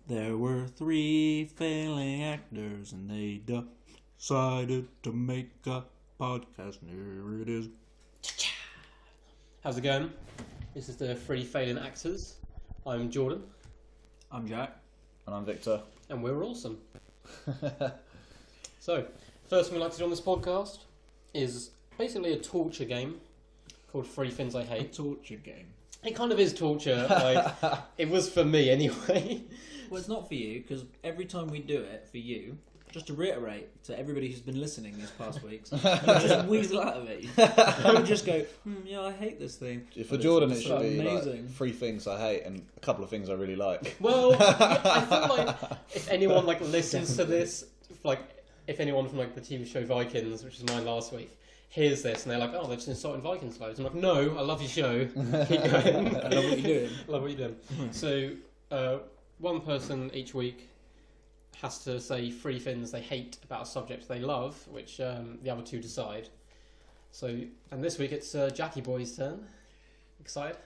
There were 3 failing actors and they decided to make a podcast. Here it is. How's it going? This is the 3 failing actors. I'm Jordan. I'm Jack. And I'm Victor. And we're awesome. So, first thing we like to do on this podcast is basically a torture game called 3 Things I A Hate. torture game. It kind of is torture. Like, it was for me anyway. Well, it's not for you, because every time we do it for you, just to reiterate to everybody who's been listening these past weeks, you just weasel out of it. You would just go, yeah, I hate this thing. For Jordan, it should be amazing. like 3 things I hate and a couple of things I really like. Well, yeah, I feel like if anyone listens to this, if anyone from the TV show Vikings, which is mine last week, hears this and they're like, oh, they're just insulting Vikings loads. I'm like, no, I love your show. Keep going. I love what you're doing. I love what you're doing. So, one person each week has to say 3 things they hate about a subject they love, which the other 2 decide. So, and this week it's Jackie Boy's turn. Excited?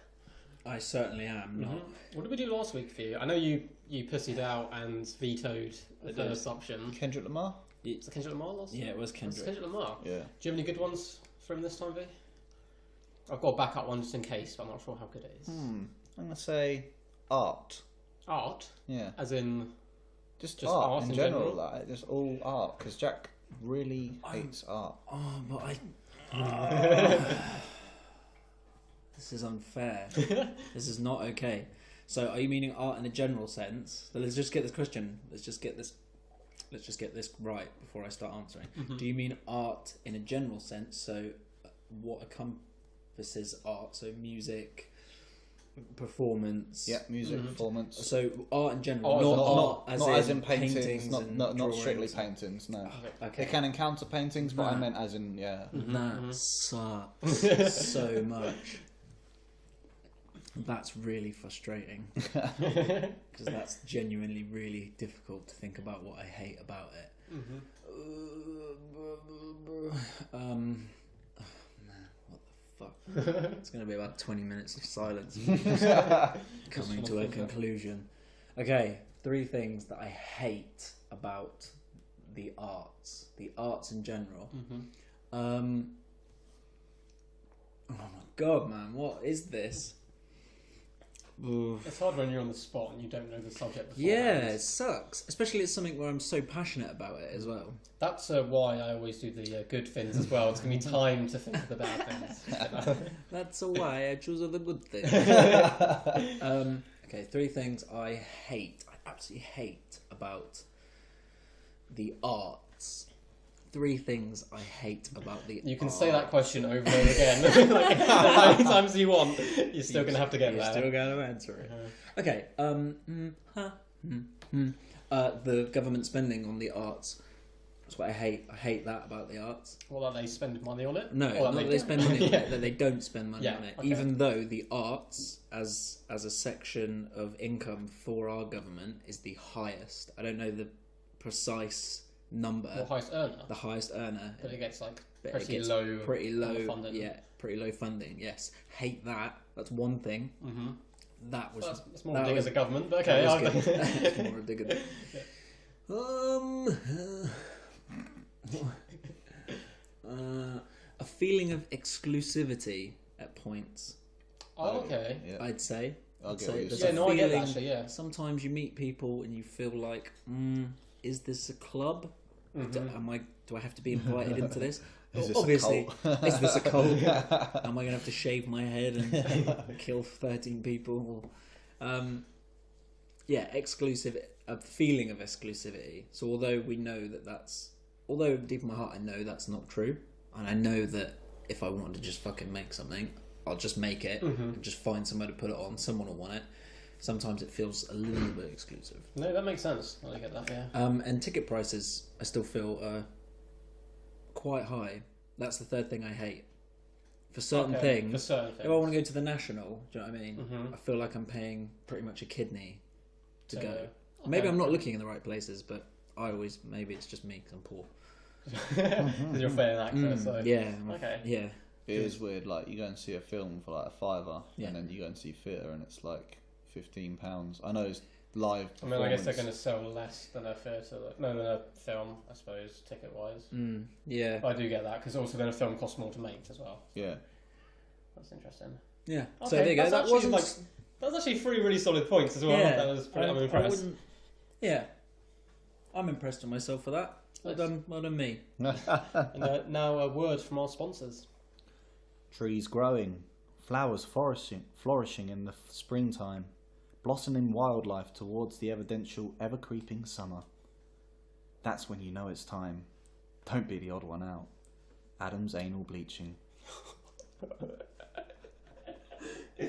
I certainly am not. What did we do last week for you? I know you pussied out and vetoed the first option. Kendrick Lamar? Was it Kendrick Lamar last time? Yeah, it was Kendrick. Kendrick Lamar? Yeah. Do you have any good ones for him this time, V? I've got a backup one just in case, but I'm not sure how good it is. I'm going to say art. Art? Yeah. As in... Just art art in in general? general. Just all art. Because Jack really hates art. Oh, but I... This is unfair. This is not okay. So, are you meaning art in a general sense? So let's just get this question. Let's just get this right before I start answering. Do you mean art in a general sense? So, what encompasses art? So, music, performance. Yeah, music, performance. So, art in general, not not as in paintings, and not strictly drawings. paintings, no. Okay. It can encounter paintings, but I meant as in, yeah. That sucks so much. That's really frustrating because that's genuinely really difficult to think about what I hate about it. Oh man, what the fuck? It's going to be about 20 minutes of silence coming to a conclusion. Okay, 3 things that I hate about the arts in general. Oh my god, man, what is this? It's hard when you're on the spot and you don't know the subject before. Yeah, it sucks. Especially it's something where I'm so passionate about it as well. That's why I always do the good things as well. It's going to be time to think of the bad things. That's why I choose the good things. Okay, 3 things I absolutely hate about the arts. 3 things I hate about the You can arts. say that question over and over again. How many times you want, you're still going to have to get You're there. still going to answer it. Okay, the government spending on the arts. That's what I hate. I hate that about the arts. Well, that they spend money on it? No, Or not that they spend money on it, that they don't spend money Yeah, on it. okay. Even though the arts, as a section of income for our government, is the highest. I don't know the precise number. The highest earner. The highest earner. But it gets But pretty it gets low. Pretty low funding. Yeah, pretty low funding. Yes, hate that. That's one thing. That was. Well, it's more that big was- as a government, but that okay. was good. It's more ridiculous. A feeling of exclusivity at points. Oh, okay. Yeah. I'd say. I'll I'd get say what you're there's Yeah, a saying. no, I get that feeling- actually, yeah. Sometimes you meet people and you feel like, is this a club? Do I have to be invited into this? Is this a Obviously, cult? is this a cult? Am I going to have to shave my head and kill 13 people? Yeah, a feeling of exclusivity. So although we know although deep in my heart I know that's not true, and I know that if I wanted to just fucking make something, I'll just make it and just find somewhere to put it on. Someone will want it. Sometimes it feels a little bit exclusive. No, that makes sense. I get that, yeah. And ticket prices, I still feel quite high. That's the 3rd thing I hate. For certain things, For certain things. if I want to go to the National, do you know what I mean? I feel like I'm paying pretty much a kidney to go. Okay. Maybe I'm not looking in the right places, but maybe it's just me because I'm poor. Because you're a fair actor, so... Yeah. Okay. Yeah. It is weird, like, you go and see a film for like a £5, Yeah. and then you go and see theatre and it's like £15. I know it's live I mean, I guess they're performance. going to sell less than a theatre, than a film, I suppose, ticket-wise. Yeah. But I do get that, because also then a film costs more to make as well. Yeah. That's interesting. Yeah. Okay, So there you go. that's That actually, wasn't like, that was actually 3 really solid points as well. Yeah. That was pretty, I'm I impressed. wouldn't. Yeah. I'm impressed with myself for that. Well done. Well done, me. And now a word from our sponsors. Trees growing, flowers flourishing in the springtime, blossoming wildlife towards the evidential, ever-creeping summer. That's when you know it's time. Don't be the odd one out. Adam's anal bleaching. I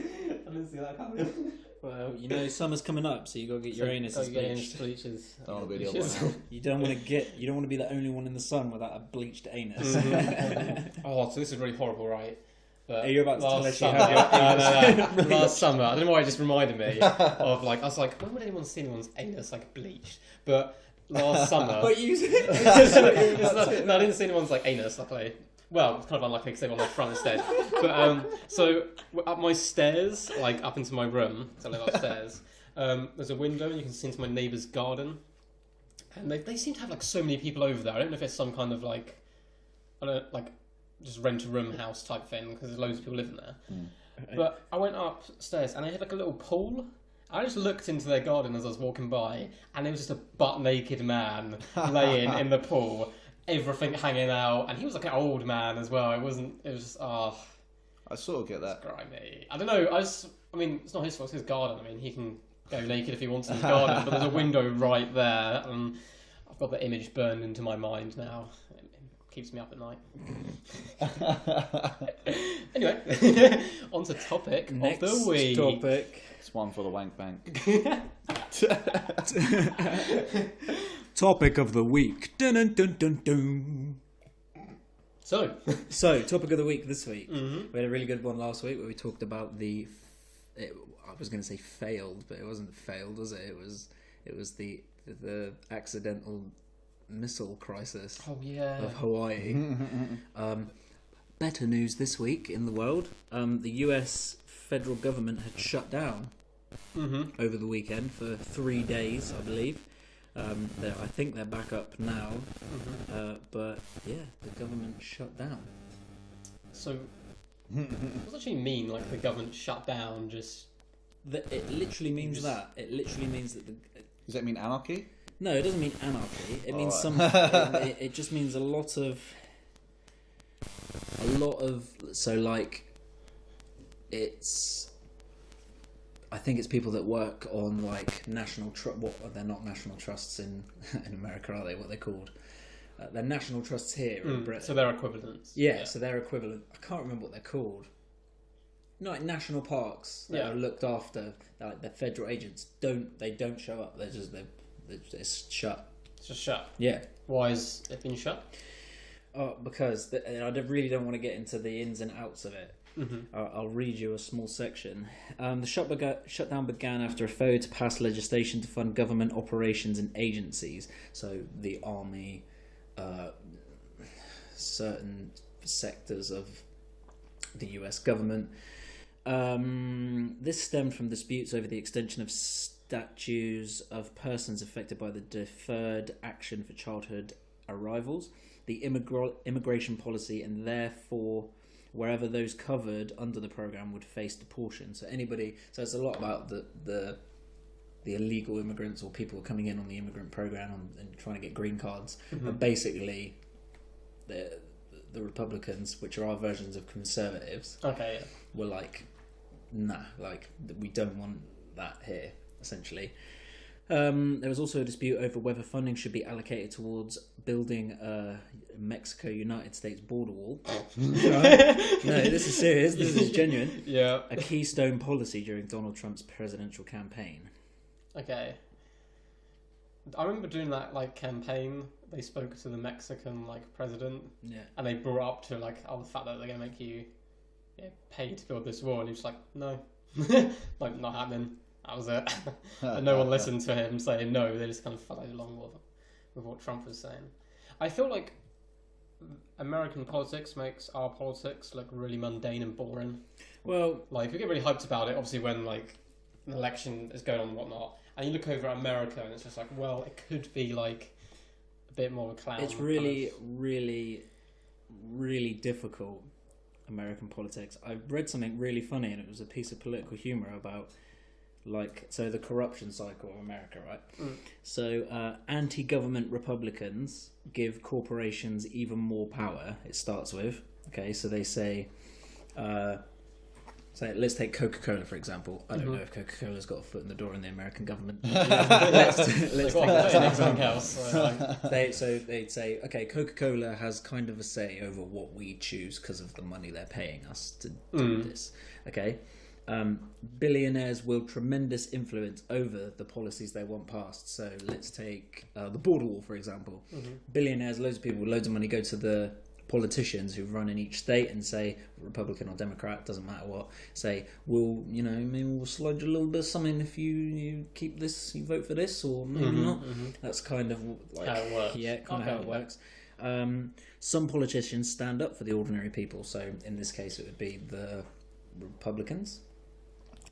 didn't see that coming. Well, you know summer's coming up, so you got to get your anus bleached. bleaches. Don't want to be the odd one out. You don't want to be the only one in the sun without a bleached anus. Oh, so this is really horrible, right? But Are you about to tell us you summer, have your no. Last summer, I don't know why it just reminded me of like, I was like, when would anyone see anyone's anus like bleached? But last summer, But you no, I didn't see anyone's like anus. Luckily, well, it's kind of unlucky because they were on my front instead. But so up my stairs, like up into my room, because I live upstairs. There's a window, and you can see into my neighbour's garden, and they seem to have like so many people over there. I don't know if it's some kind of like, I don't know, like just rent a room house type thing because there's loads of people living there. But I went upstairs and they had like a little pool. I just looked into their garden as I was walking by, and it was just a butt naked man laying in the pool, everything hanging out, and he was like an old man as well. It was just I sort of get that. grimy. I don't know. I mean, it's not his fault. It's his garden. I mean, he can go naked if he wants in his garden, but there's a window right there, and I've got the image burned into my mind now. Keeps me up at night. Anyway, on to topic Next of the week. topic. It's one for the wank bank. Topic of the week. Dun, dun, dun, dun, dun. So, So, topic of the week this week. Mhm. We had a really good one last week where we talked about I was going to say failed, but it wasn't failed, was it? It was the accidental missile crisis oh yeah, of Hawaii. Better news this week in the world. The US federal government had shut down over the weekend for 3 days, I believe. I think they're back up now, but yeah, the government shut down. So, what does it actually mean? Like the government shut down? Just It literally means that. It literally means that Does that mean anarchy? No, it doesn't mean anarchy. It means it just means a lot of. So like, it's. I think it's people that work on like national they're not national trusts in America, are they? What they're called? They're national trusts here in Britain. so they're equivalents. Yeah, so they're equivalent. I can't remember what they're called. No, like national parks that are looked after. Like the federal agents don't show up. It's shut. It's just shut. Yeah. Why is it been shut? Because I really don't want to get into the ins and outs of it. I'll read you a small section. The shutdown began after a failure to pass legislation to fund government operations and agencies. So the army, certain sectors of the US government. This stemmed from disputes over the extension of statues of persons affected by the Deferred Action for Childhood Arrivals, the immigration policy, and therefore wherever those covered under the program would face deportation. So it's a lot about the illegal immigrants or people coming in on the immigrant program and trying to get green cards. But basically, the Republicans, which are our versions of conservatives, were like, nah, like we don't want that here. Essentially, there was also a dispute over whether funding should be allocated towards building a Mexico-United States border wall. Right? No, this is serious. This is genuine. Yeah. A keystone policy during Donald Trump's presidential campaign. Okay. I remember doing that like campaign. They spoke to the Mexican like president, and they brought up to like, the fact that they're gonna make you pay to build this wall, and he was like, no, like not happening. That was it. And no one listened to him saying no. They just kind of followed along with what Trump was saying. I feel like American politics makes our politics look really mundane and boring. Well, like we get really hyped about it, obviously, when like an election is going on and whatnot, And you look over at America, and it's just like, well, it could be like a bit more of a clown. It's really, really, really difficult, American politics. I read something really funny, and it was a piece of political humour about, so the corruption cycle of America, right? So anti-government Republicans give corporations even more power. It starts with, okay, so they say, let's take Coca-Cola for example. I don't know if Coca-Cola's got a foot in the door in the American government. let's take that as an example. Else. They'd say, okay, Coca-Cola has kind of a say over what we choose because of the money they're paying us to do this. Okay. Billionaires wield tremendous influence over the policies they want passed. So let's take the border wall, for example. Billionaires, loads of people with loads of money go to the politicians who run in each state and say, Republican or Democrat, doesn't matter what, say, maybe we'll slide you a little bit of something if you keep this, you vote for this, or maybe not. That's kind of like how it works. Yeah, kind of how it works. Some politicians stand up for the ordinary people. So in this case, it would be the Republicans.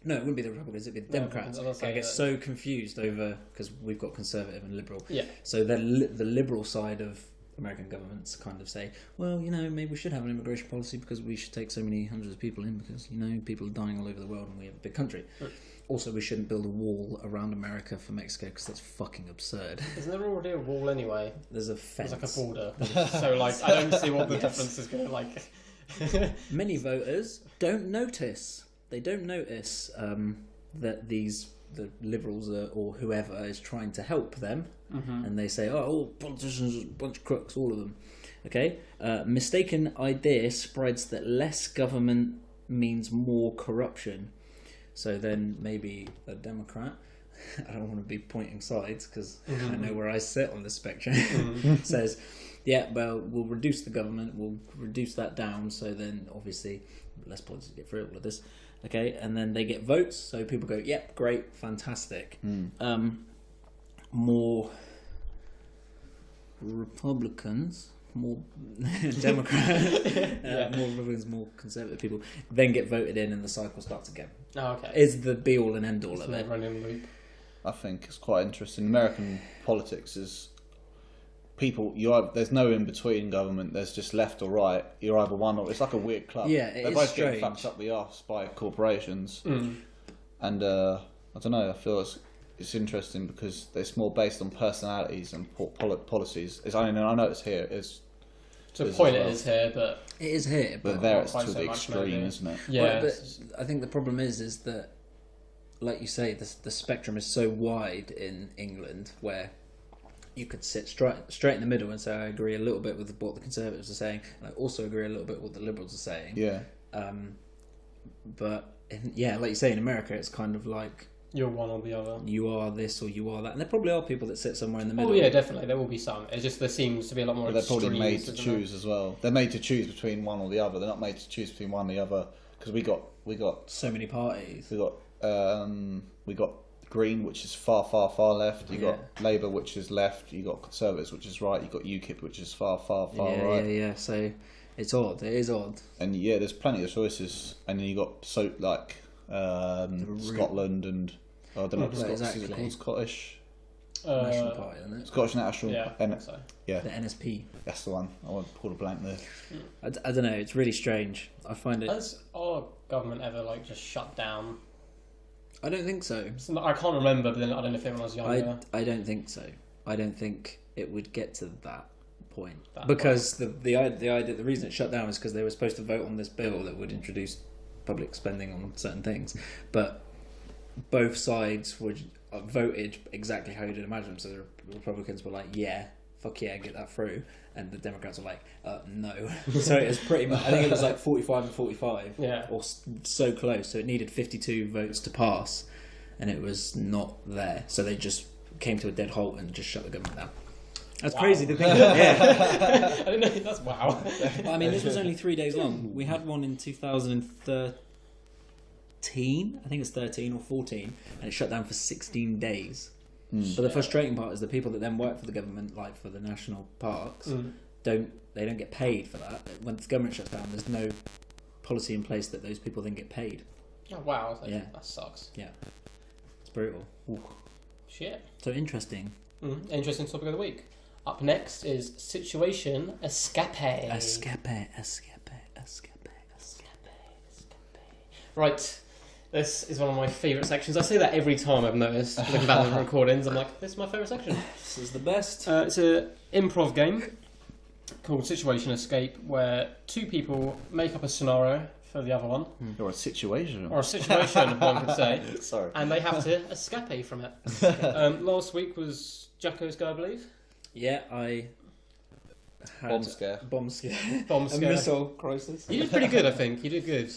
No, it wouldn't be the Republicans, it'd be the Democrats. I get so confused over, because we've got conservative and liberal. Yeah. So the liberal side of American governments kind of say, well, maybe we should have an immigration policy because we should take so many hundreds of people in because, people are dying all over the world and we have a big country. Right. Also, we shouldn't build a wall around America for Mexico because that's fucking absurd. Isn't there already a wall anyway? There's a fence. There's like a border. So, I don't see what the difference is going to Many voters don't notice. They don't notice that the liberals or whoever is trying to help them, and they say, all politicians are a bunch of crooks, all of them. Okay, mistaken idea spreads that less government means more corruption. So then maybe a Democrat, I don't want to be pointing sides because I know where I sit on the spectrum, says, yeah, well, we'll reduce the government, we'll reduce that down, so then obviously less politics get through all of this. Okay, and then they get votes, so people go, yep, great, fantastic. More Republicans, more Democrats, more Republicans, more conservative people, then get voted in and the cycle starts again. Oh, okay. Is the be-all and end-all of it. Running loop. I think it's quite interesting. American politics is... there's no in between government. There's just left or right. You're either one or it's like a weird club. Yeah, they're both getting fucked up the arse by corporations, and I don't know. I feel it's interesting because it's more based on personalities and policies. I know it's here. To a point, it is here, but it is here, but there it's to the extreme, isn't it? Yeah, well, but I think the problem is that, like you say, the spectrum is so wide in England where you could sit straight in the middle and say I agree a little bit with what the Conservatives are saying, and I also agree a little bit with what the Liberals are saying. Yeah. But like you say, in America, it's kind of like you're one or the other. You are this or you are that, and there probably are people that sit somewhere in the middle. Oh yeah, definitely, there will be some. It's just there seems to be a lot more. But they're probably made to choose as well. They're made to choose between one or the other. They're not made to choose between one or the other because we got so many parties. We got Green, which is far left. You got Labour, which is left. You got Conservatives, which is right. You got UKIP, which is far right. Yeah. So it's odd. It is odd. And there's plenty of choices. And then you got Scotland and I don't know. Is it called Scottish National Party, isn't it? Scottish National. Yeah. The NSP. That's the one. I want to pull a blank there. I don't know. It's really strange. I find it. Has our government ever just shut down? I don't think so. I can't remember, but then I don't know if everyone was younger. I don't think so. I don't think it would get to that point because the reason it shut down is because they were supposed to vote on this bill that would introduce public spending on certain things, but both sides voted exactly how you'd imagine. So the Republicans were like, "Yeah, fuck yeah, get that through," and the Democrats were like, "No." So it was pretty much. I think it was like 45 and 45, or so close. So it needed 52 votes to pass, and it was not there. So they just came to a dead halt and just shut the government down. That's crazy to think about. Yeah, I didn't know. That's wow. Well, I mean, this was only 3 days long. We had one in 2013. I think it's 13 or 14, and it shut down for 16 days. But the frustrating part is the people that then work for the government, like for the national parks, don't get paid for that. When the government shuts down, there's no policy in place that those people then get paid. Oh wow! That sucks. Yeah, it's brutal. Ooh. Shit. So interesting. Interesting topic of the week. Up next is Situation Escape. Escape. Right. This is one of my favourite sections. I say that every time I've noticed. Looking back at the recordings, I'm like, this is my favourite section. This is the best. It's an improv game called Situation Escape, where two people make up a scenario for the other one. Or a situation. Or a situation, one could say. Sorry. And they have to escape from it. Last week was Jacko's go, I believe. Yeah, I had Bomb scare. Bomb A scare. missile crisis. You did pretty good, I think. You did good.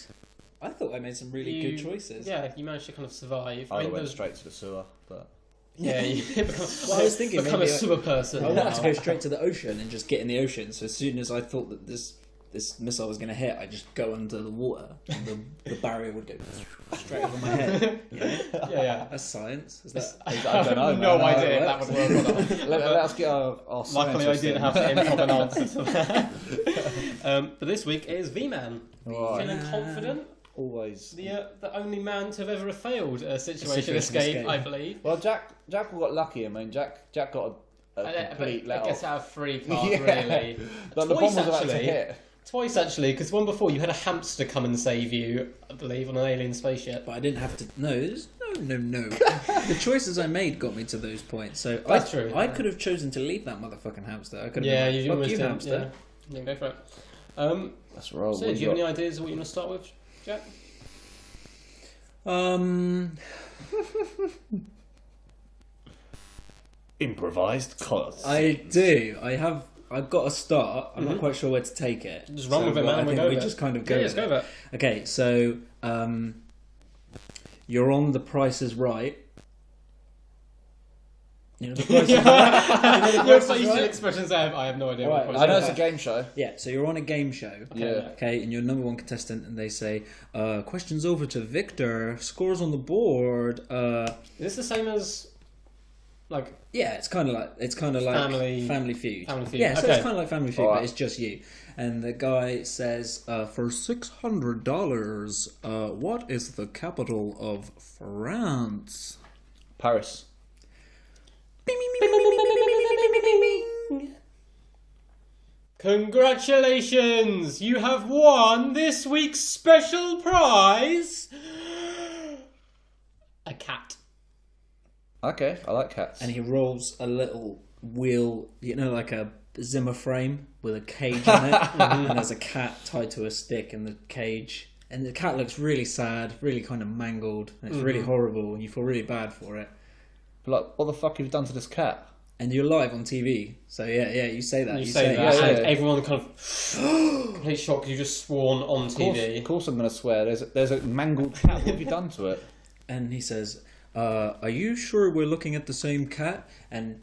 I thought I made some really good choices. Yeah, you managed to kind of survive. I went there's- straight to the sewer, but Yeah, you become, Well, I was thinking become a maybe sewer person. I wanted to now. go straight to the ocean and just get in the ocean. So as soon as I thought that this missile was going to hit, I just go under the water, and the barrier would go straight over my head. Yeah, Yeah. that's science. Is that? I don't know, have no man. idea if That that would work or not. let us get our Luckily, I scientists didn't in. have to improv an answer to that. But this week is V-Man. Right. Feeling confident? Always. The only man to have ever failed a situation Situation escape, escape. I believe. Well, Jack got lucky. I mean, Jack got a complete I let guess off. out of 3 cards, Yeah. really. But the bomb Twice, was about to actually. hit. Twice, actually, because one before you had a hamster come and save you, I believe, on an alien spaceship. But I didn't have to. No. The choices I made got me to those points. So That's true. I could have chosen to leave that motherfucking hamster. I could have. Yeah, been you like, fuck almost you, did. hamster. Yeah, go for it. That's right. So, do you have any ideas of what you want to start with, Jack? Improvised cards. I do. I've got a start. I'm not quite sure where to take it. Just run with it, man. I We think go we with it. just kind of go. Yeah, with let's go with it. Okay, so you're on The Price is Right. You know The Price is Right? Your Price is facial Right? expressions there, I have no idea Right, what I know question it's a game show. Yeah, so you're on a game show. Yeah. Okay, and you're number one contestant, and they say, questions over to Victor, scores on the board. Is this the same as, like, Yeah, it's kind of like Family Feud. Family Feud? Yeah, so Okay. it's kind of like Family Feud, Alright. but it's just you. And the guy says, for $600, what is the capital of France? Paris. Congratulations! You have won this week's special prize! A cat. Okay, I like cats. And he rolls a little wheel, you know, like a Zimmer frame with a cage on it. And there's a cat tied to a stick in the cage. And the cat looks really sad, really kind of mangled. And it's really horrible, and you feel really bad for it. Like, what the fuck have you done to this cat? And you're live on TV, so yeah, you say that. You say that, yeah, and yeah. everyone kind of complete shock because you just sworn on TV. Of course I'm going to swear. There's a mangled cat. What have you done to it? And he says, "Are you sure we're looking at the same cat?" And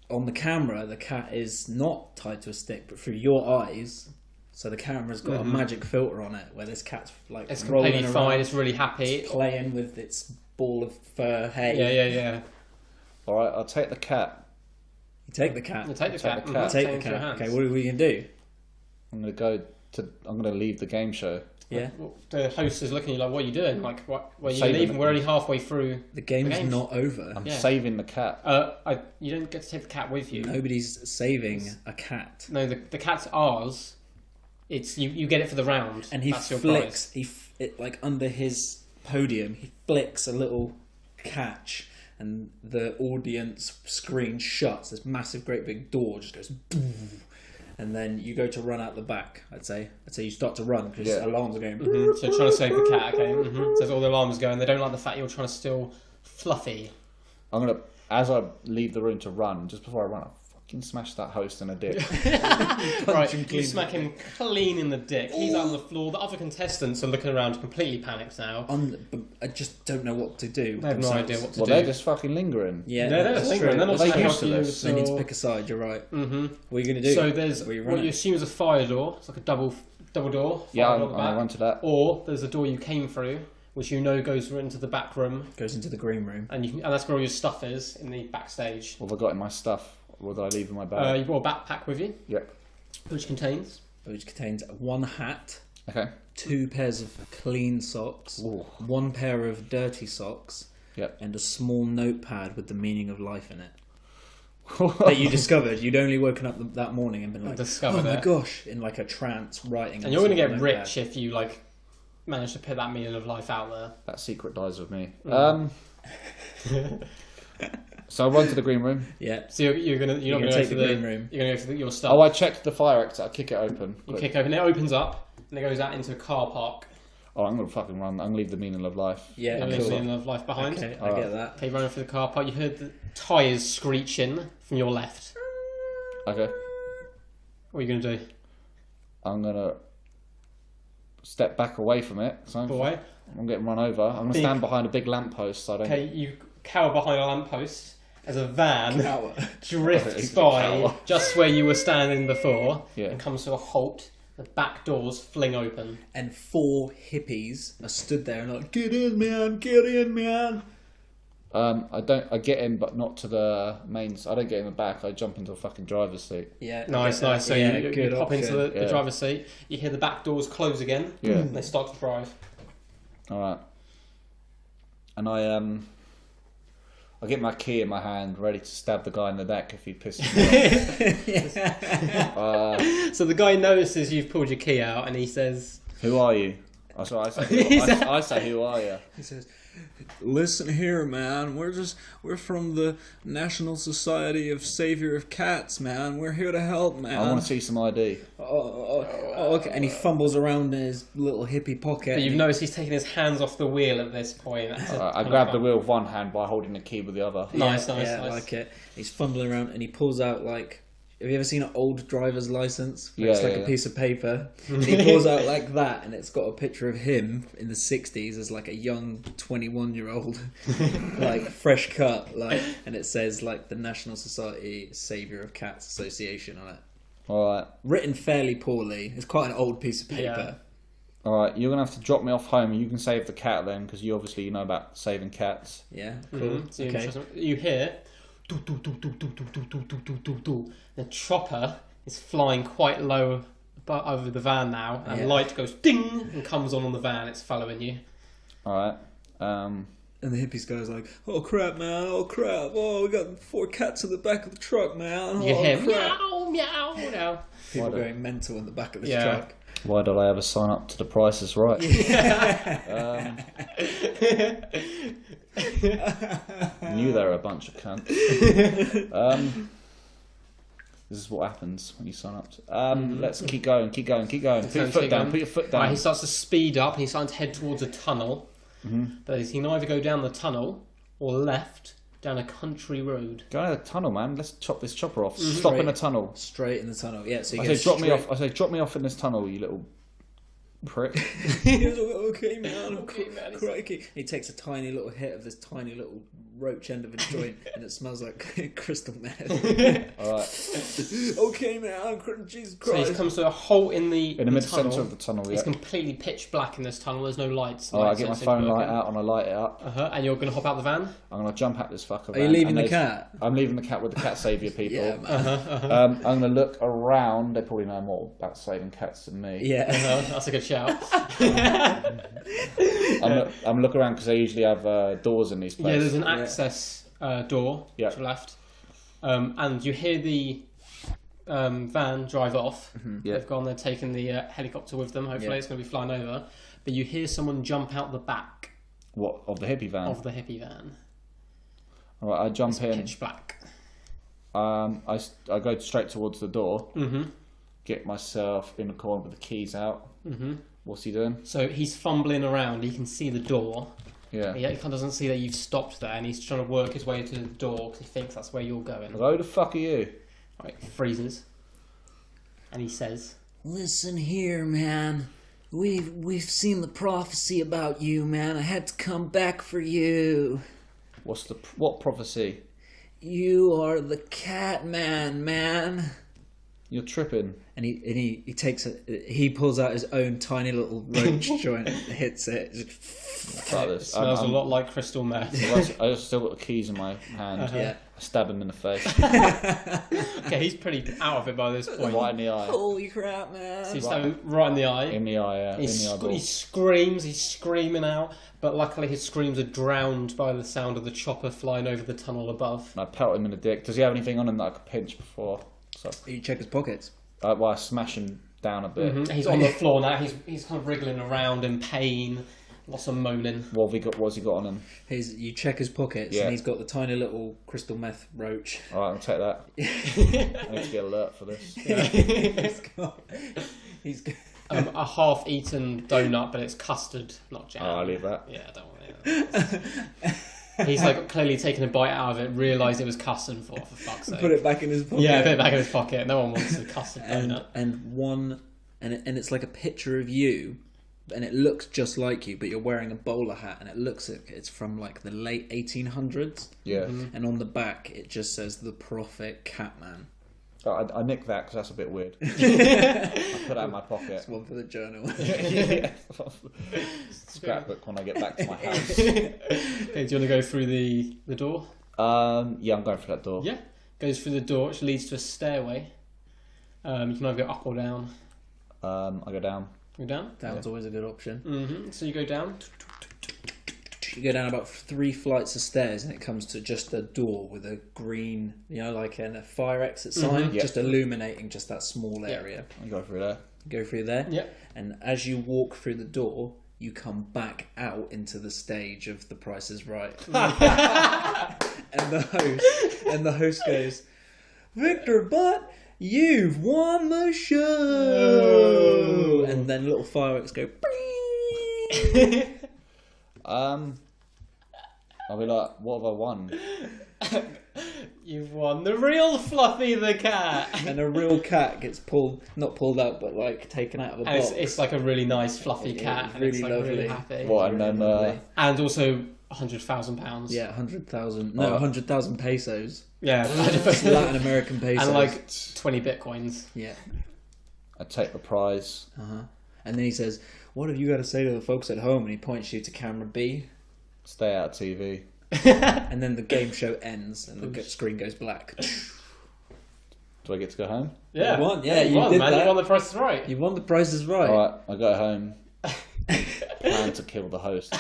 on the camera, the cat is not tied to a stick, but through your eyes. So the camera's got a magic filter on it, where this cat's like It's rolling completely around, fine, it's really happy. playing with its ball of fur hay. Yeah. All right, I'll take the cat. You take the cat. You take the cat. the cat. Take it the into your cat. hands. Okay, what are we gonna do? I'm going to leave the game show. Yeah, Well, the host is looking at you like, what are you doing? Like, what? Where are you Saving leaving? it. We're only halfway through. the game's game's- not over. I'm Yeah. saving the cat. You don't get to take the cat with you. Nobody's saving a cat. No, the cat's ours. It's you get it for the round. And he That's your flicks. Like under his podium, he flicks a little catch, and the audience screen shuts. This massive, great big door just goes boom, and then you go to run out the back. I'd say you start to run because Yeah. alarms are going. prize. So trying to save the cat. Okay. So all the alarms going. They don't like the fact you're trying to steal Fluffy. I'm going to, as I leave the room to run, just before I run, I'll fucking smash that host in a dick. Right, him you clean. smack him clean in the dick. He's out on the floor. The other contestants are looking around, completely panicked now. But I just don't know what to do. They have no themselves. idea what to Well, do. they're just fucking lingering. Yeah, They're that's lingering. true. They're not They saying used how to you. this. They need to pick a side. You're right. Mm-hmm. What are you gonna do? So there's Where you what running? you assume is a fire door. It's like a double door. Yeah, fire I'm door at the going to back. run to that. Or there's a door you came through, which you know goes into the back room, Goes into the green room. and that's where all your stuff is in the backstage. What have I got in my stuff? What did I leave in my bag? You brought a backpack with you, Yep. which contains. Which contains one hat, Okay. 2 pairs of clean socks, Ooh. 1 pair of dirty socks, Yep. and a small notepad with the meaning of life in it. That you discovered. You'd only woken up that morning and been like, discovered oh my it. gosh, in like a trance writing. And you're going to get rich if you like manage to put that meaning of life out there. That secret dies with me. So I went to the green room. Yeah. So you're not gonna take go the for green room. You're gonna go for your stuff. Oh, I checked the fire exit. I kick it open. You kick open. It opens up and it goes out into a car park. Oh, I'm gonna fucking run. I'm gonna leave the meaning of life. Yeah, Leave cool. the meaning of life behind. Okay, I Alright. get that. Okay, running through the car park. You heard the tyres screeching from your left. Okay. What are you gonna do? I'm gonna step back away from it. So Boy. I'm getting run over. I'm gonna stand behind a big lamppost. So I don't. Okay, you cower behind a lamppost as a van Cower. drifts Cower. by just where you were standing before Yeah. and comes to a halt. The back doors fling open. And 4 hippies are stood there and like, get in, man, get in, man. I get in, but not to the mains. I don't get in the back. I jump into a fucking driver's seat. Yeah. I Nice, get that. nice. So yeah, you good pop into option. the Yeah. driver's seat. You hear the back doors close again. Yeah. And they start to drive. All right. And I get my key in my hand, ready to stab the guy in the neck if he pisses me off. So the guy notices you've pulled your key out and he says, Who are you? That's what I say. I say, who are you? He says, listen here, man. We're from the National Society of Savior of Cats, man. We're here to help, man. I want to see some ID. Oh, okay. And he fumbles around in his little hippie pocket. but you've noticed he's taking his hands off the wheel at this point. I grab the wheel with one hand by holding the key with the other. Nice. I like it. He's fumbling around and he pulls out like. Have you ever seen an old driver's license? Where it's like a piece of paper. And he pulls out like that, and it's got a picture of him in the '60s as like a young 21-year-old, like fresh cut, like, and it says like the National Society Savior of Cats Association on it. All right. Written fairly poorly. It's quite an old piece of paper. Yeah. All right. You're gonna have to drop me off home. You can save the cat then, because you obviously know about saving cats. Yeah, cool. So Okay. you hear, do, do, do, do, do, do, do, do, do, do, do, do. The chopper is flying quite low over the van now, and Yeah. light goes ding and comes on the van. It's following you. All right. And the hippies guy's like, "Oh crap, man! Oh crap! Oh, we got 4 cats in the back of the truck, man! You Oh hear crap!" meow, meow, meow. People Why going mental in the back of the Yeah. truck. Why did I ever sign up to the Price is Right? Knew they were a bunch of cunts. This is what happens when you sign up. Let's keep going. Put your foot down. Right, he starts to speed up and he's starting to head towards a tunnel. But he can either go down the tunnel or left down a country road. Go down the tunnel, man. Let's chop this chopper off. Stop in the tunnel. Straight in the tunnel. Yeah, so you I go say, drop me straight- off. I say, drop me off in this tunnel, you little prick. He goes, okay, man. Okay, man. Crikey. He takes a tiny little hit of this tiny little roach end of a joint, and it smells like crystal meth. All right. Okay, man. Jesus So he Christ. comes to a halt in the In the mid tunnel. centre of the tunnel. It's Yeah. completely pitch black in this tunnel. There's no lights. Oh, I get my phone light out and I light it up. And you're going to hop out the van? I'm gonna jump at this fucker. Are you leaving the cat? I'm leaving the cat with the cat savior people. Yeah, man. I'm gonna look around. They probably know more about saving cats than me. Yeah. That's a good shout. I'm look around because they usually have doors in these places. Yeah, there's an access door Yeah. to the left. And you hear the van drive off. Yeah. They've gone, they're taking the helicopter with them. Hopefully Yeah. it's going to be flying over. But you hear someone jump out the back What, of the hippie van? of the hippie van. All right, I jump It's in. pitch black. I go straight towards the door. Mm-hmm. Get myself in the corner with the keys out. Mm-hmm. What's he doing? So he's fumbling around. He can see the door. Yeah. He kind of doesn't see that you've stopped there, and he's trying to work his way to the door because he thinks that's where you're going. Who the fuck are you? Right, freezes, and he says, Listen here, man. We've seen the prophecy about you, man. I had to come back for you. What prophecy? You are the cat man. You're tripping. And he pulls out his own tiny little roach joint, and hits it. Fuck this. "Smells a lot like crystal meth." I just still got the keys in my hand. Yeah. Stab him in the face. Okay, he's pretty out of it by this point. Right in the eye. Holy crap, man! So you stab him right in the eye. In the eye, yeah. He in the eyeball. screams, he's screaming out, but luckily his screams are drowned by the sound of the chopper flying over the tunnel above. And I pelt him in the dick. Does he have anything on him that I could pinch before? So, You check his pockets. well, I smash him down a bit. He's on the floor now, he's kind of wriggling around in pain, lots of moaning. What's he got on him? You check his pockets, Yeah. and he's got the tiny little crystal meth roach. Alright, I'll take that. I need to get alert for this. He's got. A half-eaten donut, but it's custard, not jam. Oh, I'll leave that. Yeah, I don't want it. He's like clearly taken a bite out of it, realised it was custard for fuck's sake. Put it back in his pocket. Yeah, put it back in his pocket. No one wants a custard donut. And it's like a picture of you, and it looks just like you, but you're wearing a bowler hat, and it looks like it's from like the late 1800s. Yeah. And on the back it just says the Prophet Catman. Oh, I nicked that because that's a bit weird. I put that in my pocket. It's one for the journal. Yeah. Scrapbook when I get back to my house. Okay, do you want to go through the door? Yeah, I'm going for that door. Yeah. Goes through the door, which leads to a stairway. You can either go up or down. I go down. Go down? Down's always a good option. Mm-hmm. So you go down. You go down about 3 flights of stairs, and it comes to just a door with a green, like a fire exit sign, Yeah. just illuminating just that small area. I go through there. Go through there. Yeah. And as you walk through the door, you come back out into the stage of The Price is Right. and the host goes, "Victor Butt, you've won the show." And then little fireworks go. I'll be like, what have I won? You've won the real Fluffy the cat. And a real cat gets not pulled out, but like taken out of a And box. it's like a really nice fluffy Yeah, cat. it's And it's really like really lovely. happy. What, and then And also £100,000. Yeah, 100,000. No, 100,000 pesos. Yeah. Latin American pesos. And like 20 bitcoins. Yeah. I take the prize. And then he says, "What have you got to say to the folks at home?" And he points you to camera B. Stay out of TV. And then the game show ends, and the screen goes black. Do I get to go home? Yeah. You won, yeah, you you won, did man. that. You won the Price is Right. You won The Price is Right. Alright, I go home. Plan to kill the host.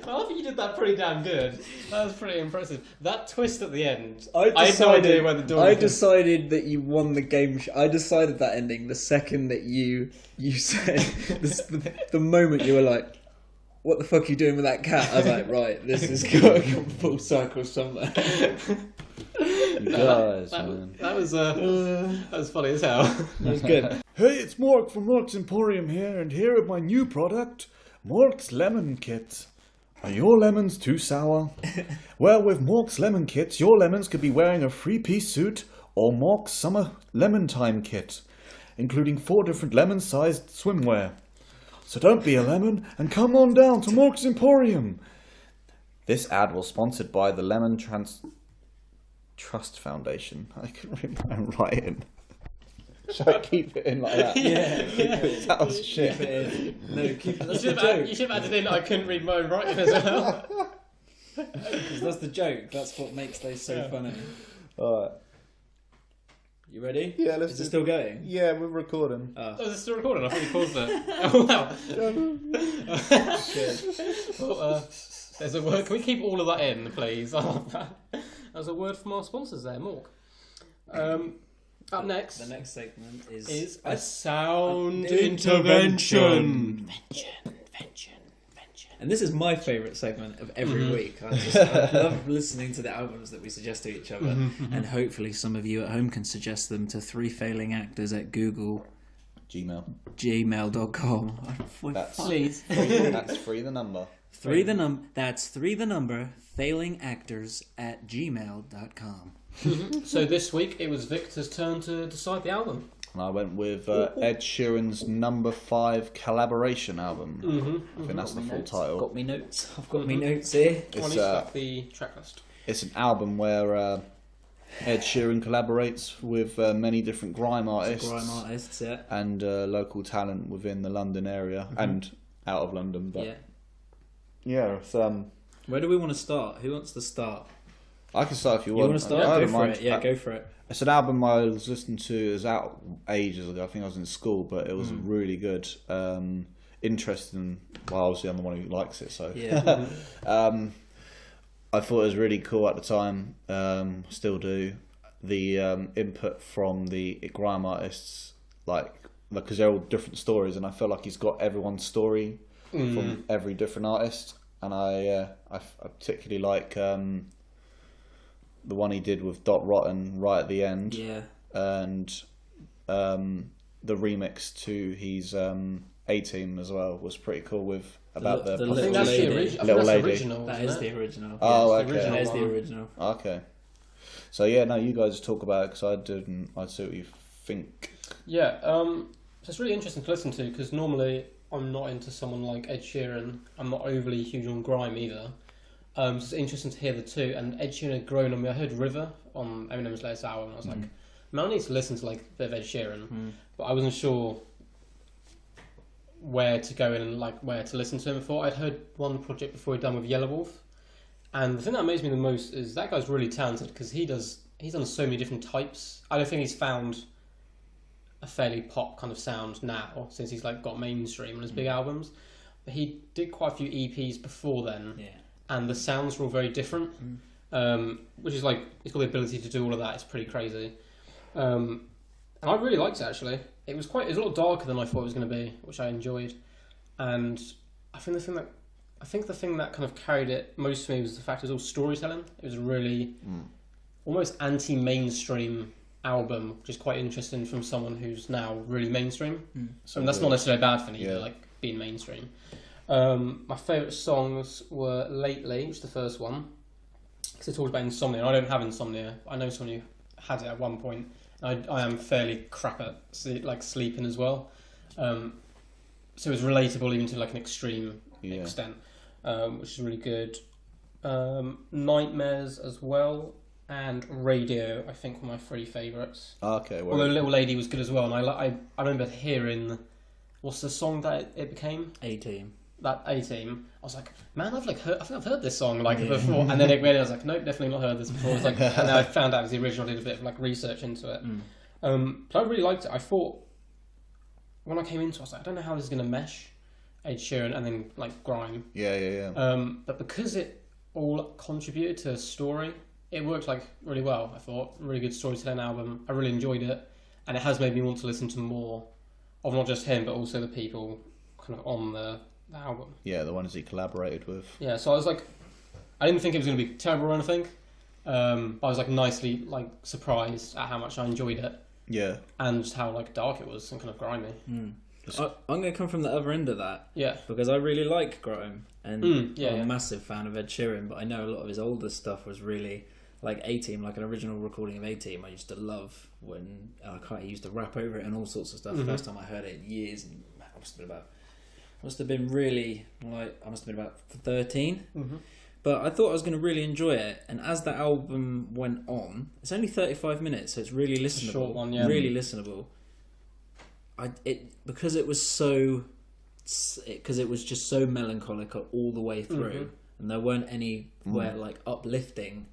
Well, I think you did that pretty damn good. That was pretty impressive. That twist at the end. I had no idea where the door was. decided that you won the game. I decided that ending the second that you said the moment you were like, "What the fuck are you doing with that cat?" I was like, "Right, this is going full circle somewhere." You guys, man. That was funny as hell. That was good. Hey, it's Mark from Mark's Emporium here, and here is my new product, Mark's Lemon Kit. Are your lemons too sour? Well, with Mark's Lemon Kits, your lemons could be wearing a 3-piece suit or Mark's Summer Lemon Time Kit, including 4 different lemon-sized swimwear. So don't be a lemon and come on down to Mark's Emporium. This ad was sponsored by the Lemon Trust Foundation. I can read my own writing. Should I keep it in like that? Yeah. That was shit. No, keep that's You the joke. should have added in I couldn't read my own writing as well. Because that's the joke. That's what makes those so funny. Alright. You ready? Yeah, let's Is do- it still going? Yeah, we're recording. Oh, is it still recording? I thought you paused it. Oh, wow. Well, there's a word. Can we keep all of that in, please? There's a word from our sponsors there, Mork. Up next The next segment is a sound intervention. Invention. And this is my favourite segment of every week. I love listening to the albums that we suggest to each other. And hopefully some of you at home can suggest them to 3 failing actors at gmail.com. That's Please. That's 3 the number. That's 3 the number, failing actors at gmail.com. So this week it was Victor's turn to decide the album. And I went with Ed Sheeran's number 5 collaboration album. I think that's the full title. Got me notes. I've got me notes here. I need to start the track list. It's an album where Ed Sheeran collaborates with many different grime artists, Yeah. and local talent within the London area and out of London. But Yeah. yeah, it's Where do we want to start? Who wants to start? I can start if you You want. want to start? I Go don't for mind. it. Yeah, go for it. It's an album I was listening to. It was out ages ago. I think I was in school, but it was really good. Interesting. Well, obviously I'm the one who likes it, so Yeah. I thought it was really cool at the time. Still do. The input from the grime artists, because they're all different stories, and I feel like he's got everyone's story from every different artist. And I particularly like the one he did with Dot Rotten right at the end. Yeah. And the remix to his A-Team as well was pretty cool with about the the I Little think that's Lady. the original. Little That's the Lady. original. That isn't is it? the original. Oh, it's the okay. original That is the one. original. Okay. So yeah, no, you guys talk about it because I didn't. I'd see what you think. Yeah. So it's really interesting to listen to because normally I'm not into someone like Ed Sheeran. I'm not overly huge on grime either. So it's interesting to hear the two. And Ed Sheeran had grown on me. I heard River on Eminem's latest album. And I was like, man, I need to listen to like a bit of Ed Sheeran, but I wasn't sure where to go in and like where to listen to him before. I'd heard one project before he'd done with Yellow Wolf, and the thing that amazed me the most is that guy's really talented because he's done so many different types. I don't think he's found a fairly pop kind of sound now since he's like got mainstream on his big albums. But he did quite a few EPs before then, and the sounds were all very different, which is like he's got the ability to do all of that. It's pretty crazy, and I really liked it actually. It was a lot darker than I thought it was going to be, which I enjoyed. And I think the thing that kind of carried it most for me was the fact it was all storytelling. It was a really almost anti-mainstream album, which is quite interesting from someone who's now really mainstream. So that's not necessarily a bad thing either, like being mainstream. My favourite songs were Lately, which is the first one, because it talks about insomnia. I don't have insomnia. I know someone who had it at one point. I am fairly crap at sleeping as well, so it's relatable even to like an extreme extent, which is really good. Nightmares as well, and Radio I think were my three favourites. Okay. Although Little Lady was good as well, and I remember hearing what's the song that it became? A-Team. That A-Team. I was like, man, I think I've heard this song before, and then I was like, nope, definitely not heard this before. It's like, and then I found out it was the original. I did a bit of like research into it. But I really liked it. I thought when I came into it, I was like, I don't know how this is going to mesh Ed Sheeran and then like grime. Yeah. But because it all contributed to a story, it worked like really well. I thought really good storytelling album. I really enjoyed it, and it has made me want to listen to more of not just him but also the people kind of on the album. Yeah, the ones he collaborated with. Yeah, so I was like, I didn't think it was going to be terrible or anything, but I was like nicely like surprised at how much I enjoyed it. Yeah. And just how like dark it was and kind of grimy. I'm going to come from the other end of that. Yeah. Because I really like grime, and I'm a massive fan of Ed Sheeran, but I know a lot of his older stuff was really like A-Team, like an original recording of A-Team. I used to love when he used to rap over it and all sorts of stuff. First time I heard it in years, and I must have been really like I must have been about 13. But I thought I was going to really enjoy it, and as the album went on, it's only 35 minutes, so it's really listenable. A short one, yeah. Really listenable. Because it was just so melancholic all the way through, and there weren't anywhere like uplifting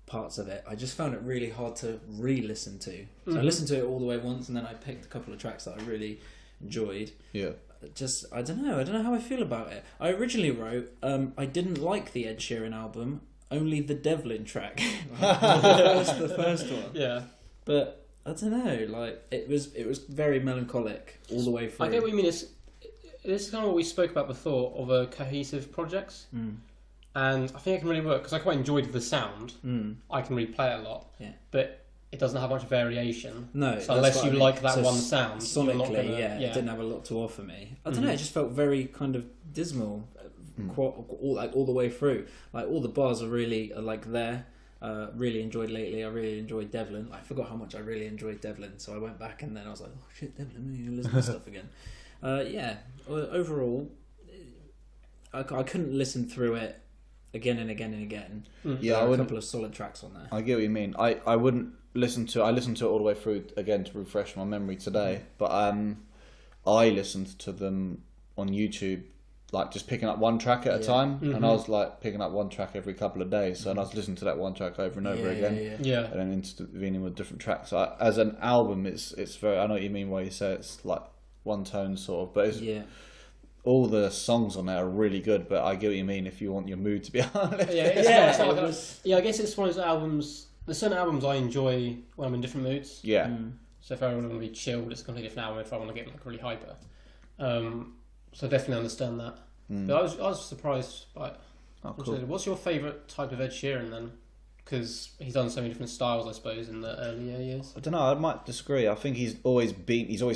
parts of it. I just found it really hard to re-listen to. So I listened to it all the way once, and then I picked a couple of tracks that I really enjoyed. Yeah. Just I don't know how I feel about it. I originally wrote I didn't like the Ed Sheeran album, only the Devlin track. the first one. Yeah. But I don't know, like it was very melancholic all the way through. I get what you mean. This is kind of what we spoke about before of a cohesive projects, and I think it can really work because I quite enjoyed the sound. I can replay it a lot, but it doesn't have much variation. No, so unless you like that one sound, sonically, it didn't have a lot to offer me. I don't know. It just felt very kind of dismal, all the way through. Like all the bars are really like there. Really enjoyed Lately. I really enjoyed Devlin. I forgot how much I really enjoyed Devlin, so I went back and then I was like, oh shit, Devlin, I'm gonna listen to stuff again. Overall, I couldn't listen through it again and again and again. Yeah, there are a couple of solid tracks on there. I get what you mean. I wouldn't listen to. I listened to it all the way through again to refresh my memory today. But I listened to them on YouTube like just picking up one track at a Yeah. time, Mhm. and I was like picking up one track every couple of days. So and I was listening to that one track over and over again, Yeah. and then intervening with different tracks. As an album, it's very. I know what you mean. Why you say it's like one tone sort of, but it's, Yeah. all the songs on there are really good. But I get what you mean if you want your mood to be uplifted. I guess it's one of those albums. There's certain albums I enjoy when I'm in different moods. Yeah. So if I want to be chilled, it's a completely different album. If I want to get like really hyper, so I definitely understand that. But I was surprised by it. Oh, cool. What's your favourite type of Ed Sheeran then? Because he's done so many different styles, I suppose, in the earlier years. I don't know. I might disagree. I think he's always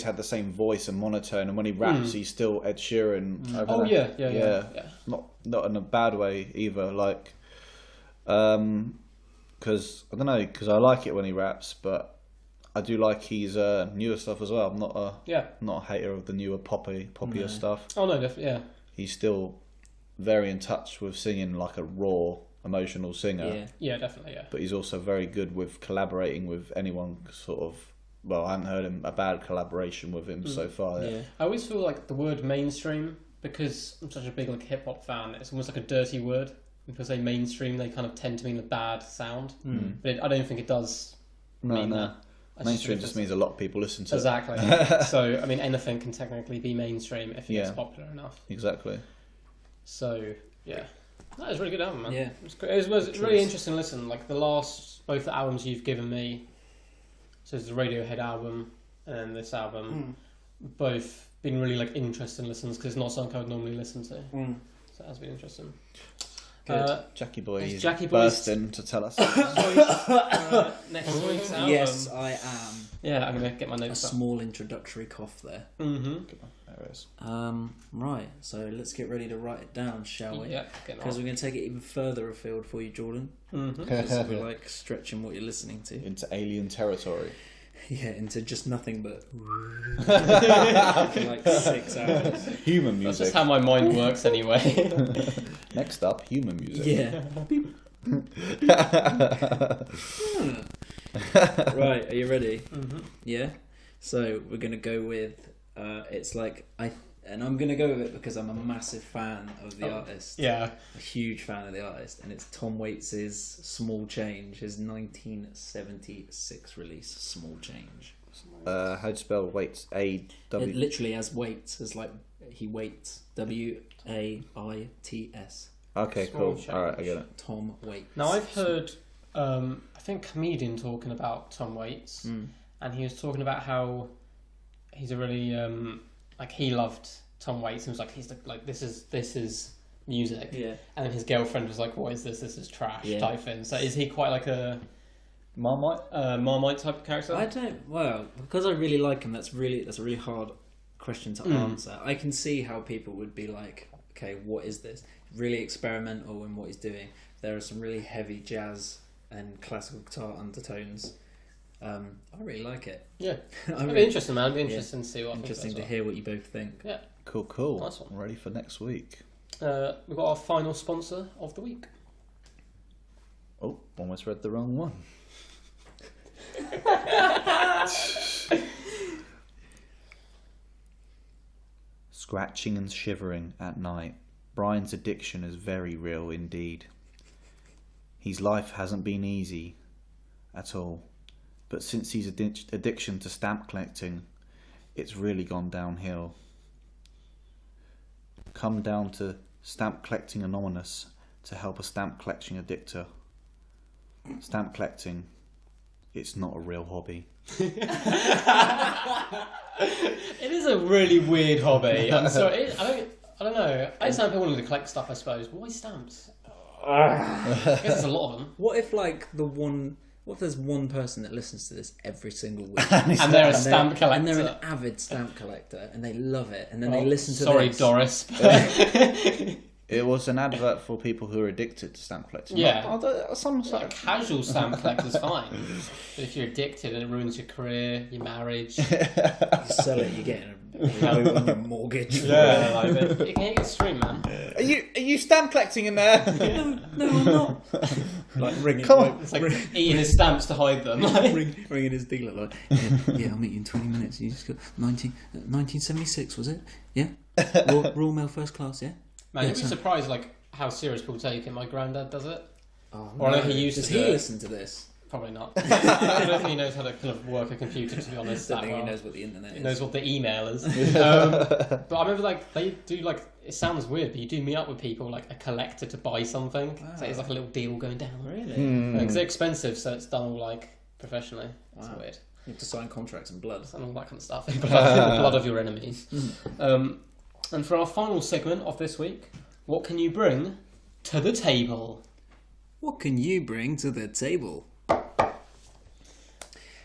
had the same voice and monotone, and when he raps, he's still Ed Sheeran. I don't Oh know. yeah. Not in a bad way either. Like, because I don't know, because I like it when he raps, but I do like his newer stuff as well. I'm not a hater of the newer poppier stuff. Oh no, definitely, yeah. He's still very in touch with singing like a raw, emotional singer. Yeah. Yeah, definitely, yeah. But he's also very good with collaborating with anyone. Sort of. Well, I haven't heard a bad collaboration with him so far. Yeah. I always feel like the word mainstream, because I'm such a big like hip hop fan, it's almost like a dirty word. When people say mainstream, they kind of tend to mean a bad sound. But I don't think it does mean that. Mainstream just means a lot of people listen to it. Exactly. So I mean, anything can technically be mainstream if it's popular enough. Exactly. So yeah, that was a really good album, man. Yeah. It was great. It was a really interesting listen. Like both the albums you've given me. So it's the Radiohead album and then this album, both been really like interesting listens because it's not something I would normally listen to. So that's been interesting. Good. Jackie Boy is Jackie Boy's bursting to tell us. Next week's album. Yes, I am. Yeah, I'm gonna get my A notes up. small introductory cough there. Mm-hmm. There it is. Right, so let's get ready to write it down, shall we? Yeah, Because we're going to take it even further afield for you, Jordan. Mm-hmm. Because we're like stretching what you're listening to. Into alien territory. Yeah, into just nothing but for like 6 hours. Human That's music. just how my mind works anyway. Next up, human music. Yeah. Right, are you ready? Mm-hmm. Yeah. So we're gonna go with it's like and I'm gonna go with it because I'm a massive fan of the artist. Yeah. A huge fan of the artist, and it's Tom Waits' Small Change, his 1976 release, Small Change. How do you spell Waits? It literally as Waits, as like he waits. WAITS. Okay, Small cool. Change. Alright, I get it. Tom Waits. Now I've heard, I think comedian talking about Tom Waits, and he was talking about how he's a really like he loved Tom Waits and was like this is music. Yeah. And then his girlfriend was like, what is this? This is trash type thing. So is he quite like a Marmite type of character? I don't. Well, because I really like him. That's a really hard question to answer. I can see how people would be like, okay, what is this? Really experimental in what he's doing. There are some really heavy jazz and classical guitar undertones. I really like it. Yeah, It'd it'd be interesting, man. It'd be interesting to see what. Interesting to hear what you both think. Yeah. Cool. Nice one. Ready for next week. We've got our final sponsor of the week. Oh, almost read the wrong one. Scratching and shivering at night. Brian's addiction is very real indeed. His life hasn't been easy at all, but since his addiction to stamp collecting, it's really gone downhill. Come down to Stamp Collecting Anonymous to help a stamp collection addictor. Stamp collecting, it's not a real hobby. It is a really weird hobby. I'm sorry. I don't know. I understand people wanting to collect stuff, I suppose. But why stamps? I guess there's a lot of them. What if there's one person that listens to this every single week, And they're a stamp collector. and they're an avid stamp collector, and they love it, and then they listen to Sorry, this. Doris. It was an advert for people who are addicted to stamp collecting. Yeah. Some A casual stamp collector's fine. But if you're addicted and it ruins your career, your marriage. You sell it, you're getting a note on your mortgage. Yeah, like it can get extreme, man. Are you stamp collecting in there? No, I'm not. Like ringing, Come on. It's like eating his stamps to hide them. ringing his dealer like, yeah, I'll meet you in 20 minutes. You just got 1976, was it? Yeah. Royal Mail first class, yeah. Man, Yeah, you'd be so- surprised like how serious people take it. My granddad does it. Oh, Or I know he used Does to he do it. listen to this? Probably not. I don't know if he knows how to kind of work a computer, to be honest. I That don't think well. he knows what the internet He is. knows what the email is. But I remember like they do like it sounds weird, but you do meet up with people like a collector to buy something. So it's like a little deal going down. Really? Because they're expensive, so it's done all like professionally. It's Wow. weird. You have to sign contracts in blood. And all that kind of stuff. Blood of your enemies. And for our final segment of this week, what can you bring to the table? What can you bring to the table?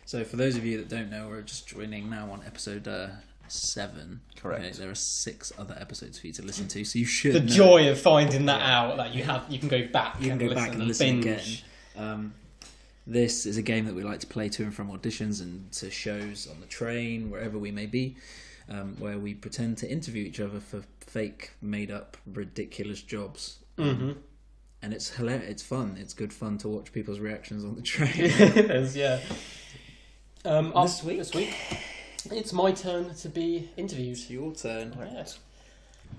So, for those of you that don't know, we're just joining now on episode 7. Correct. Okay, there are 6 other episodes for you to listen to, so you should The know. joy of finding that out, that you can go back. You can go back and listen binge. again. This is a game that we like to play to and from auditions and to shows on the train, wherever we may be, where we pretend to interview each other for fake, made-up, ridiculous jobs. Mm-hmm. And it's hilarious. It's fun. It's good fun to watch people's reactions on the train. It is, yeah. This week, it's my turn to be interviewed. it's your turn. Yeah.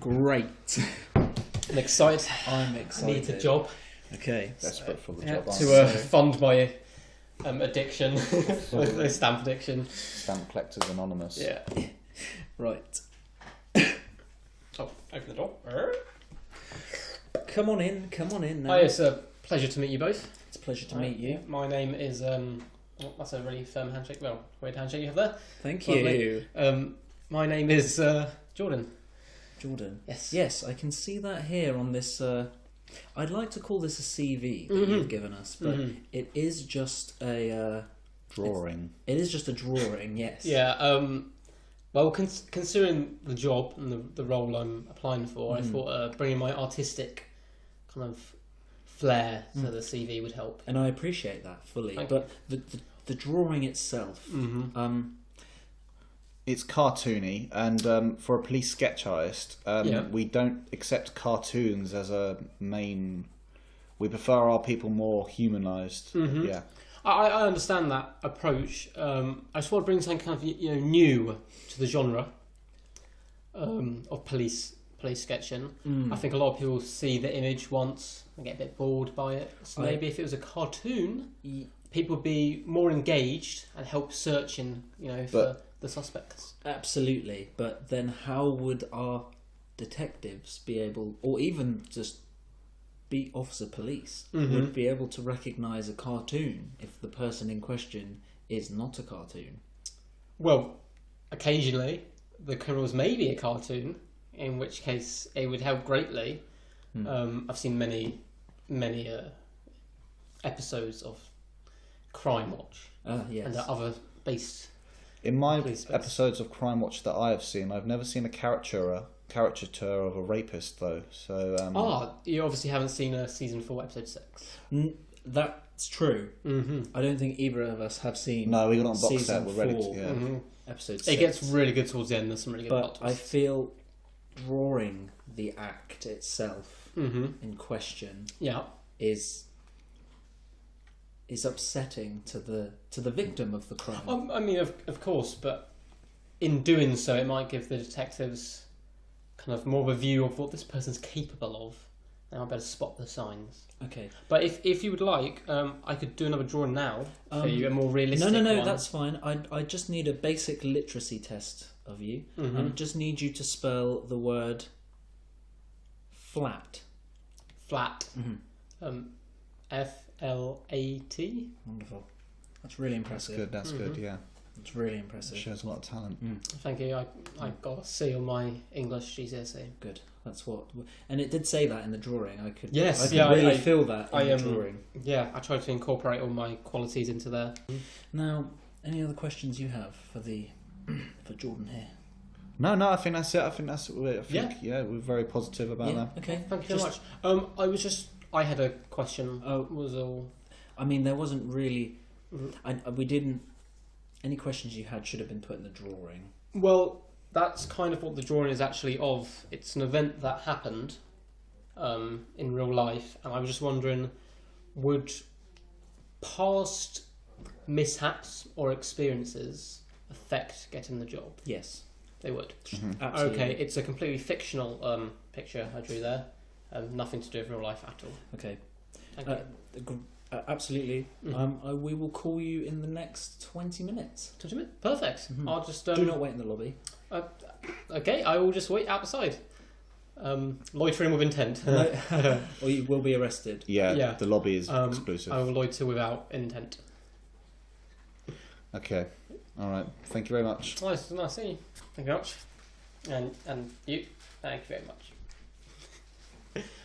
Great. I'm excited. I'm I excited. need a job Okay. Desperate for the Yeah, job. to fund my addiction, my stamp addiction. Stamp Collectors Anonymous. Yeah. Right. Oh, open the door. Come on in. Come on in now. Hi, it's a pleasure to meet you both. It's a pleasure to meet you. My name is that's a really firm handshake. Well, weird handshake you have there. Thank Lovely. you. My name is Jordan. Jordan. Yes. Yes, I can see that here on this. I'd like to call this a CV that Mhm. you've given us, but Mhm. it is just a. Drawing. It is just a drawing. Yes. Yeah. Well, considering the job and the role I'm applying for, I thought bringing my artistic kind of flair to the CV would help. And I appreciate that fully. Thank But the drawing itself. Mm-hmm. It's cartoony, and for a police sketch artist, Yeah. we don't accept cartoons as a main. We prefer our people more humanised. Mhm. Yeah. I understand that approach. I just want to bring something kind of new to the genre of police sketching. I think a lot of people see the image once and get a bit bored by it. So maybe if it was a cartoon, people would be more engaged and help searching, for the suspects. Absolutely. But then how would our detectives be able, or even just beat officer police, would be able to recognise a cartoon if the person in question is not a cartoon? Well, occasionally the criminals may be a cartoon, in which case it would help greatly. I've seen many episodes of Crime Watch Yes. and other based. In my Police space. episodes of Crime Watch that I have seen, I've never seen a caricature of a rapist though. So You obviously haven't seen season 4, episode 6. That's true. Mm-hmm. I don't think either of us have seen. no, we got it on box season set. We're ready. 4. To, yeah. Episode 6. It gets really good towards the end. There's some really good But plot I twists. feel drawing the act itself Mm-hmm. in question Yeah. is upsetting to the victim of the crime. I mean, of course, but in doing so, it might give the detectives kind of more of a view of what this person's capable of. They might better spot the signs. Okay. But if you would like, I could do another drawing now for you, a more realistic No, one. that's fine. I just need a basic literacy test of you. Mhm. I just need you to spell the word flat. Flat. F-L-A-T. Wonderful. That's really That's impressive. good. That's good. Mhm. Yeah, It's really impressive. shows a lot of talent. Thank you. I got a C on my English GCSE. Good. That's what. And it did say that in the drawing. I could. Yes, I could yeah, really I- feel that in I, the drawing. Yeah, I tried to incorporate all my qualities into there. Now, any other questions you have for Jordan here? No, I think that's it. I think we're very positive about that. Okay. Thank you very much. I had a question. Was all. I mean, there wasn't really. We didn't. Any questions you had should have been put in the drawing. Well, that's kind of what the drawing is actually of. It's an event that happened in real life, and I was just wondering, would past mishaps or experiences affect getting the job? Yes. They would. Absolutely. Okay, it's a completely fictional picture I drew there. Nothing to do with real life at all. Okay. Thank you. Absolutely. Mhm. We will call you in the next 20 minutes. 20 minutes? Perfect. Mhm. I'll just... Do not wait in the lobby. Okay, I will just wait outside. Loitering with intent. Or you will be arrested. Yeah. The lobby is I exclusive. will loiter without intent. Okay. All right. Thank you very much. Nice seeing you. Thank you very much. And you, thank you very much.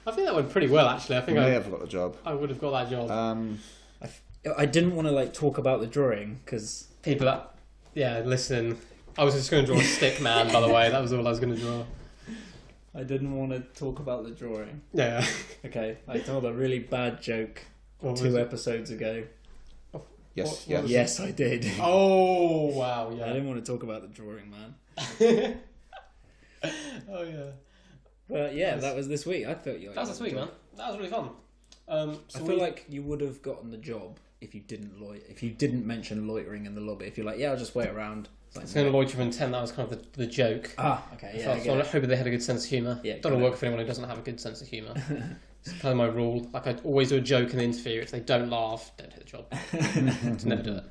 I think that went pretty well, actually. I think I may have got the job. I would have got that job. I didn't want to talk about the drawing because People that, listen. I was just going to draw a stick man, by the way. That was all I was going to draw. I didn't want to talk about the drawing. Yeah. Okay, I told a really bad joke What was 2 it? episodes ago. Yes. What Yes. was Yes, I did. Oh, wow, I yeah. didn't want to talk about the drawing, man. Oh, yeah. But yeah, that was this week. I felt you. That was this week, man. That was really fun. I feel like you would have gotten the job if you didn't if you didn't mention loitering in the lobby. If you're like, yeah, I'll just wait around. It's going to loiter with intent. That was kind of the joke. Ah, okay, yeah. So I was hoping they had a good sense of humour. Yeah, Don't got work for anyone who doesn't have a good sense of humour. It's kind of my rule. Like, I always do a joke in the interview. If they don't laugh, don't take the job. Just never do it.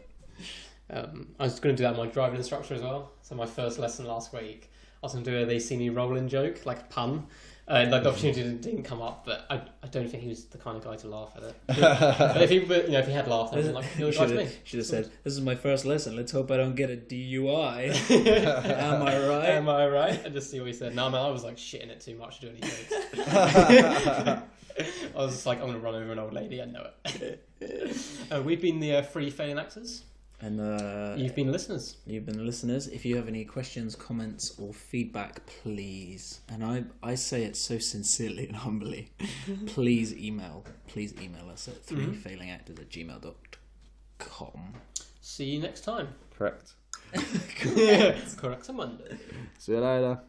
I was going to do that with my driving instructor as well. So my first lesson last week, I was going to do a "they see me rolling" joke, like a pun. Like the opportunity didn't come up, but I don't think he was the kind of guy to laugh at it. But if he had laughed, I was like, "You're the guy to me." Should have said, "This is my first lesson. Let's hope I don't get a DUI." Am I right? Am I right? And just see what he said. No, man, I was like shitting it too much to do any jokes. I was just like, I'm going to run over an old lady. I know it. We've been the free failing actors. And You've been listeners. You've been listeners. If you have any questions, comments, or feedback, please, and I say it so sincerely and humbly, please email us at 3failingactors@gmail.com. See you next time. Correct. Correct on Monday. See you later.